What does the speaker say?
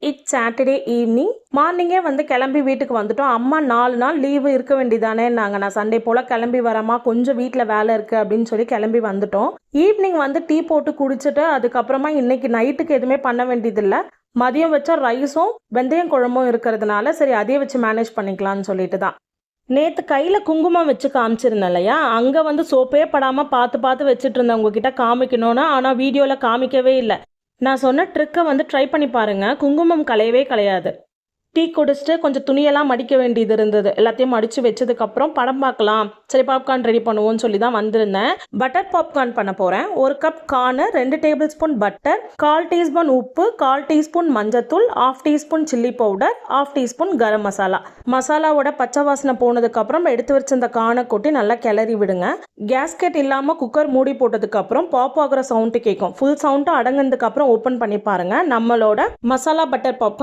It's Saturday evening. மார்னிங்கே வந்து கிளம்பி வீட்டுக்கு வந்துட்டோம். அம்மா 4 நாள் லீவு இருக்க வேண்டியதானேன்னாங்க. நான் சண்டே போல் கிளம்பி வரமா, கொஞ்சம் வீட்டில் வேலை இருக்குது அப்படின்னு சொல்லி கிளம்பி வந்துட்டோம். ஈவினிங் வந்து டீ போட்டு குடிச்சிட்டு அதுக்கப்புறமா இன்னைக்கு நைட்டுக்கு எதுவுமே பண்ண வேண்டியதில்லை. மதியம் வச்சா ரைஸும் வெந்தயம் குழம்பும் இருக்கிறதுனால சரி அதே வச்சு மேனேஜ் பண்ணிக்கலாம்னு சொல்லிட்டு தான். நேற்று கையில் குங்குமம் வச்சு காமிச்சிருந்தேன் இல்லையா, அங்கே வந்து சோப்பே படாமல் பார்த்து பார்த்து வச்சுட்டு இருந்தேன் உங்ககிட்ட காமிக்கணும்னு. ஆனால் வீடியோவில் காமிக்கவே இல்லை. நான் சொன்ன ட்ரிக்கை வந்து ட்ரை பண்ணி பாருங்கள், குங்குமம் கலையவே கலையாது. டீ குடிச்சிட்டு கொஞ்சம் துணியெல்லாம் மடிக்க வேண்டியது இருந்தது. எல்லாத்தையும் மடித்து வச்சதுக்கப்புறம் படம் பார்க்கலாம், சரி பாப்கார்ன் ரெடி பண்ணுவோம்னு சொல்லி தான் வந்திருந்தேன். பட்டர் பாப்கார்ன் பண்ண போகிறேன். 1 கப் கார்னு, 2 டேபிள் ஸ்பூன் பட்டர், 1/4 டீஸ்பூன் உப்பு, 1/4 டீஸ்பூன் மஞ்சத்தூள், 1/2 teaspoon chilli powder, 1/2 teaspoon garam masala. மசாலாவோட பச்சை வாசனை போனதுக்கப்புறம் எடுத்து வச்சிருந்த கானை கொட்டி நல்லா கிளறி விடுங்க. கேஸ்கெட் இல்லாமல் குக்கர் மூடி போட்டதுக்கப்புறம் பாப் ஆகிற சவுண்டு கேட்கும். ஃபுல் சவுண்டு அடங்கினதுக்கப்புறம் ஓப்பன் பண்ணி பாருங்கள். நம்மளோட மசாலா பட்டர் பாப்கார்ன்